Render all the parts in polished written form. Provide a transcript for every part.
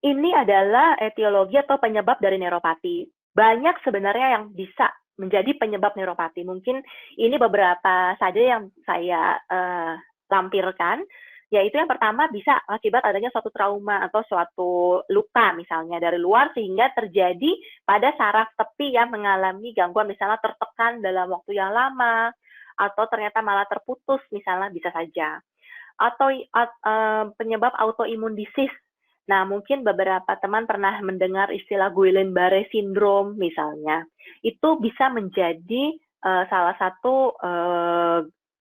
Ini adalah etiologi atau penyebab dari neuropati. Banyak sebenarnya yang bisa menjadi penyebab neuropati. Mungkin ini beberapa saja yang saya lampirkan, yaitu yang pertama bisa akibat adanya suatu trauma atau suatu luka misalnya dari luar sehingga terjadi pada saraf tepi yang mengalami gangguan misalnya tertekan dalam waktu yang lama atau ternyata malah terputus misalnya bisa saja. Atau penyebab autoimun disease. Nah, mungkin beberapa teman pernah mendengar istilah Guillain-Barré syndrome misalnya. Itu bisa menjadi salah satu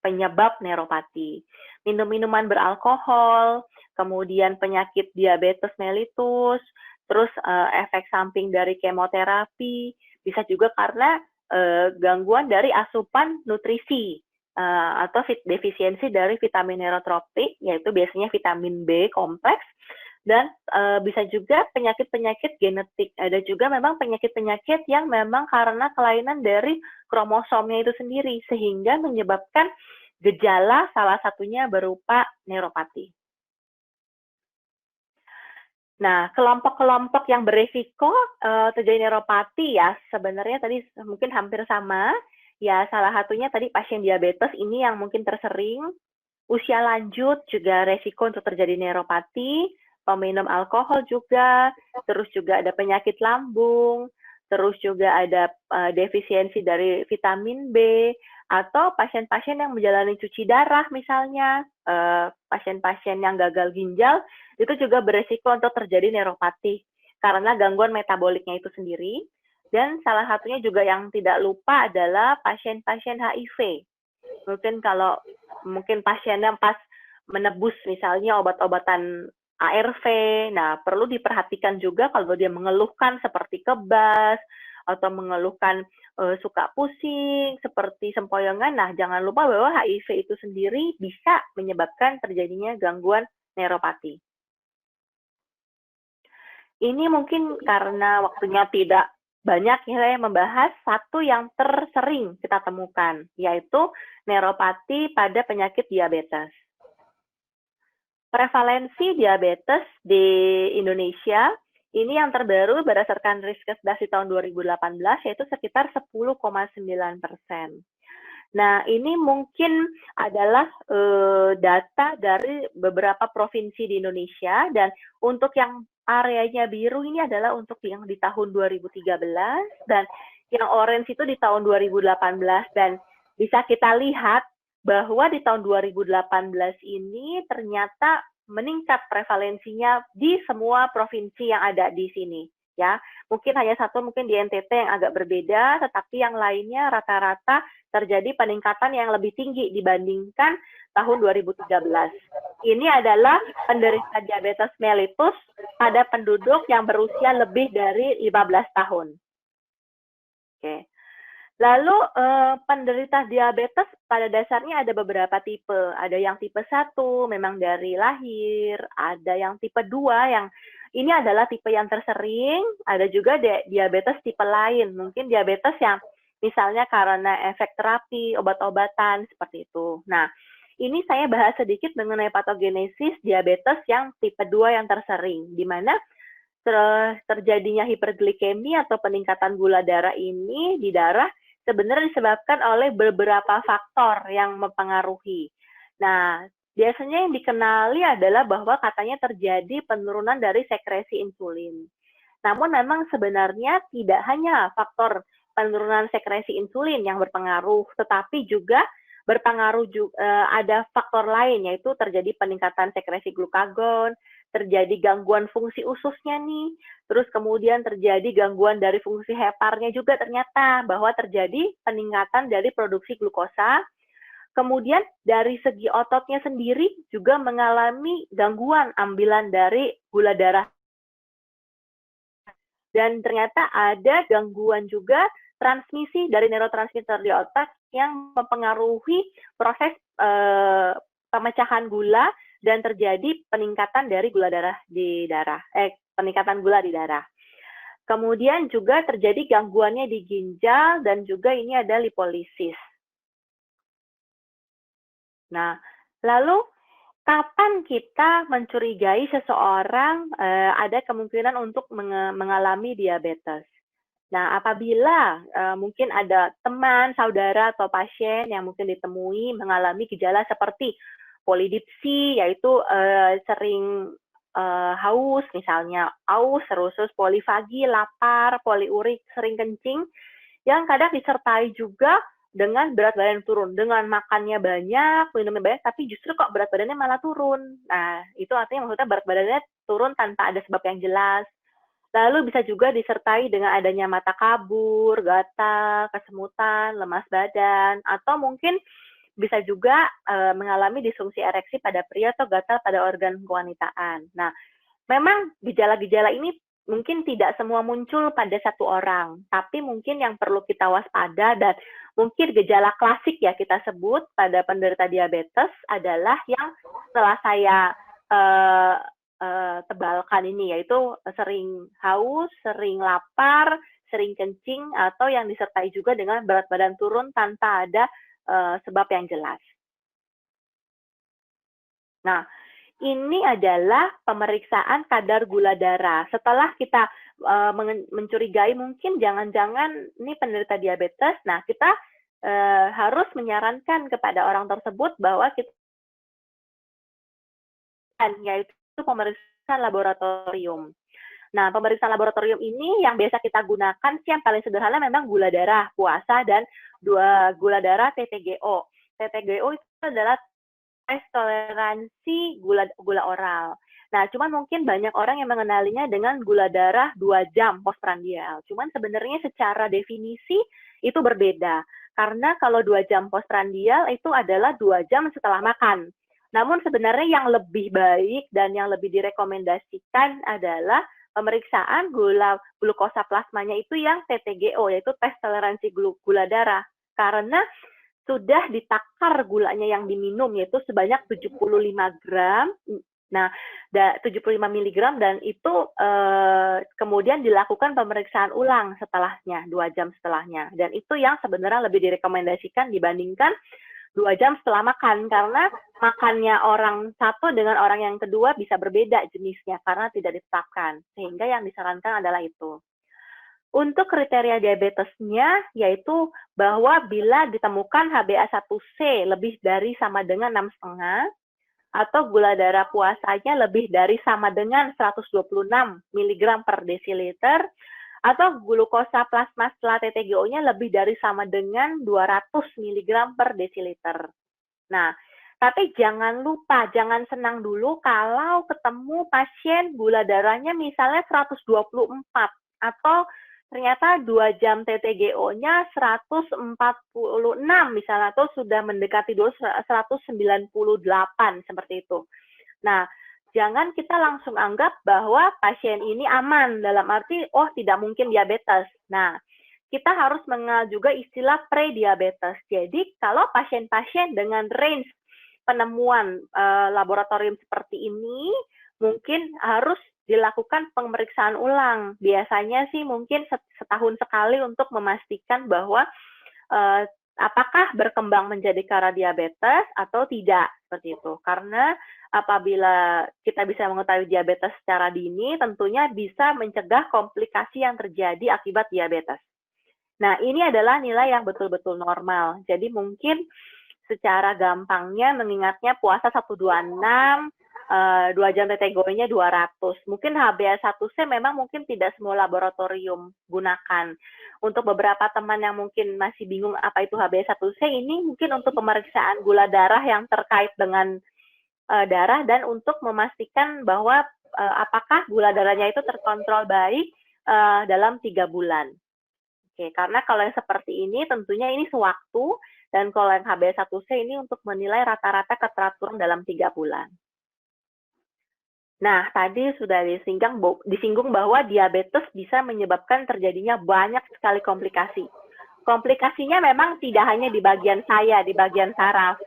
penyebab neuropati. Minum-minuman beralkohol, kemudian penyakit diabetes mellitus, terus efek samping dari kemoterapi, bisa juga karena gangguan dari asupan nutrisi atau defisiensi dari vitamin neurotropik, yaitu biasanya vitamin B kompleks, dan bisa juga penyakit-penyakit genetik. Ada juga memang penyakit-penyakit yang memang karena kelainan dari kromosomnya itu sendiri, sehingga menyebabkan gejala salah satunya berupa neuropati. Nah, kelompok-kelompok yang beresiko terjadi neuropati ya, sebenarnya tadi mungkin hampir sama. Ya, salah satunya tadi pasien diabetes ini yang mungkin tersering, usia lanjut juga resiko untuk terjadi neuropati, peminum alkohol juga, terus juga ada penyakit lambung, terus juga ada defisiensi dari vitamin B, atau pasien-pasien yang menjalani cuci darah misalnya, pasien-pasien yang gagal ginjal, itu juga beresiko untuk terjadi neuropati karena gangguan metaboliknya itu sendiri. Dan salah satunya juga yang tidak lupa adalah pasien-pasien HIV. Mungkin pasiennya pas menebus misalnya obat-obatan ARV, nah perlu diperhatikan juga kalau dia mengeluhkan seperti kebas atau mengeluhkan suka pusing seperti sempoyongan, nah jangan lupa bahwa HIV itu sendiri bisa menyebabkan terjadinya gangguan neuropati. Ini mungkin karena waktunya tidak banyak ya saya membahas satu yang tersering kita temukan, yaitu neuropati pada penyakit diabetes. Prevalensi diabetes di Indonesia ini yang terbaru berdasarkan Riskesdas di tahun 2018 yaitu sekitar 10,9%. Nah, ini mungkin adalah data dari beberapa provinsi di Indonesia, dan untuk yang areanya biru ini adalah untuk yang di tahun 2013, dan yang orange itu di tahun 2018, dan bisa kita lihat bahwa di tahun 2018 ini ternyata meningkat prevalensinya di semua provinsi yang ada di sini. Ya, mungkin hanya satu mungkin di NTT yang agak berbeda, tetapi yang lainnya rata-rata terjadi peningkatan yang lebih tinggi dibandingkan tahun 2013. Ini adalah penderita diabetes mellitus pada penduduk yang berusia lebih dari 15 tahun. Oke. Lalu penderita diabetes pada dasarnya ada beberapa tipe. Ada yang tipe 1 memang dari lahir, ada yang tipe 2 yang ini adalah tipe yang tersering, ada juga diabetes tipe lain, mungkin diabetes yang misalnya karena efek terapi, obat-obatan, seperti itu. Nah, ini saya bahas sedikit mengenai patogenesis diabetes yang tipe 2 yang tersering, di mana terjadinya hiperglikemi atau peningkatan gula darah ini di darah sebenarnya disebabkan oleh beberapa faktor yang mempengaruhi. Nah, biasanya yang dikenali adalah bahwa katanya terjadi penurunan dari sekresi insulin. Namun memang sebenarnya tidak hanya faktor penurunan sekresi insulin yang berpengaruh, tetapi juga berpengaruh ada faktor lain, yaitu terjadi peningkatan sekresi glukagon, terjadi gangguan fungsi ususnya nih, terus kemudian terjadi gangguan dari fungsi heparnya juga ternyata, bahwa terjadi peningkatan dari produksi glukosa. Kemudian dari segi ototnya sendiri juga mengalami gangguan ambilan dari gula darah. Dan ternyata ada gangguan juga transmisi dari neurotransmitter di otak yang mempengaruhi proses pemecahan gula dan terjadi peningkatan dari gula darah di darah, peningkatan gula di darah. Kemudian juga terjadi gangguannya di ginjal dan juga ini ada lipolisis. Nah, lalu kapan kita mencurigai seseorang ada kemungkinan untuk mengalami diabetes? Nah, apabila mungkin ada teman, saudara, atau pasien yang mungkin ditemui mengalami gejala seperti polidipsi, yaitu sering haus, misalnya haus, terus polifagi, lapar, poliurik, sering kencing, yang kadang disertai juga dengan berat badan turun, dengan makannya banyak, minumnya banyak, tapi justru kok berat badannya malah turun. Nah, itu artinya maksudnya berat badannya turun tanpa ada sebab yang jelas. Lalu bisa juga disertai dengan adanya mata kabur, gatal, kesemutan, lemas badan, atau mungkin bisa juga mengalami disfungsi ereksi pada pria atau gatal pada organ kewanitaan. Nah, memang gejala-gejala ini mungkin tidak semua muncul pada satu orang, tapi mungkin yang perlu kita waspada dan mungkin gejala klasik ya kita sebut pada penderita diabetes adalah yang setelah saya tebalkan ini, yaitu sering haus, sering lapar, sering kencing, atau yang disertai juga dengan berat badan turun tanpa ada sebab yang jelas. Nah, ini adalah pemeriksaan kadar gula darah. Setelah kita mencurigai mungkin jangan-jangan ini penderita diabetes, nah kita harus menyarankan kepada orang tersebut bahwa kita yaitu pemeriksaan laboratorium. Nah, pemeriksaan laboratorium ini yang biasa kita gunakan sih yang paling sederhana memang gula darah puasa dan gula darah TTGO. TTGO itu adalah tes toleransi gula oral. Nah, cuman mungkin banyak orang yang mengenalinya dengan gula darah 2 jam postprandial. Cuman sebenarnya secara definisi itu berbeda. Karena kalau 2 jam postprandial itu adalah 2 jam setelah makan. Namun sebenarnya yang lebih baik dan yang lebih direkomendasikan adalah pemeriksaan glukosa plasmanya itu yang TTGO, yaitu tes toleransi gula darah. Karena sudah ditakar gulanya yang diminum, yaitu sebanyak 75 gram, nah 75 mg, dan itu kemudian dilakukan pemeriksaan ulang setelahnya, 2 jam setelahnya. Dan itu yang sebenarnya lebih direkomendasikan dibandingkan 2 jam setelah makan, karena makannya orang satu dengan orang yang kedua bisa berbeda jenisnya karena tidak ditetapkan. Sehingga yang disarankan adalah itu. Untuk kriteria diabetesnya, yaitu bahwa bila ditemukan HbA1c lebih dari sama dengan 6,5, atau gula darah puasanya lebih dari sama dengan 126 mg per desiliter, atau glukosa plasma setelah TTGO-nya lebih dari sama dengan 200 mg per desiliter. Nah, tapi jangan lupa, jangan senang dulu kalau ketemu pasien gula darahnya misalnya 124, atau ternyata 2 jam TTGO-nya 146 misalnya, atau sudah mendekati 198 seperti itu. Nah, jangan kita langsung anggap bahwa pasien ini aman, dalam arti, oh tidak mungkin diabetes. Nah, kita harus mengenal juga istilah pre-diabetes. Jadi, kalau pasien-pasien dengan range penemuan laboratorium seperti ini, mungkin harus dilakukan pemeriksaan ulang. Biasanya sih mungkin setahun sekali untuk memastikan bahwa apakah berkembang menjadi karena diabetes atau tidak, seperti itu. Karena apabila kita bisa mengetahui diabetes secara dini, tentunya bisa mencegah komplikasi yang terjadi akibat diabetes. Nah, ini adalah nilai yang betul-betul normal. Jadi mungkin secara gampangnya mengingatnya puasa 126, 2 jam TTGO-nya 200. Mungkin HbA1c memang mungkin tidak semua laboratorium gunakan. Untuk beberapa teman yang mungkin masih bingung apa itu HbA1c, ini mungkin untuk pemeriksaan gula darah yang terkait dengan darah dan untuk memastikan bahwa apakah gula darahnya itu terkontrol baik dalam 3 bulan. Oke, karena kalau yang seperti ini tentunya ini sewaktu, dan kalau yang HbA1c ini untuk menilai rata-rata keteraturan dalam 3 bulan. Nah, tadi sudah disinggung bahwa diabetes bisa menyebabkan terjadinya banyak sekali komplikasi. Komplikasinya memang tidak hanya di bagian saya, di bagian saraf.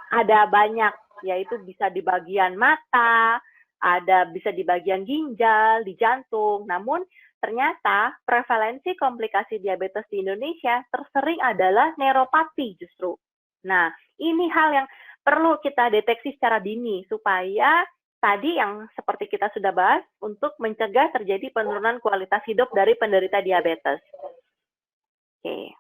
Ada banyak, yaitu bisa di bagian mata, bisa di bagian ginjal, di jantung. Namun, ternyata prevalensi komplikasi diabetes di Indonesia tersering adalah neuropati justru. Nah, ini hal yang perlu kita deteksi secara dini supaya tadi yang seperti kita sudah bahas untuk mencegah terjadi penurunan kualitas hidup dari penderita diabetes. Oke.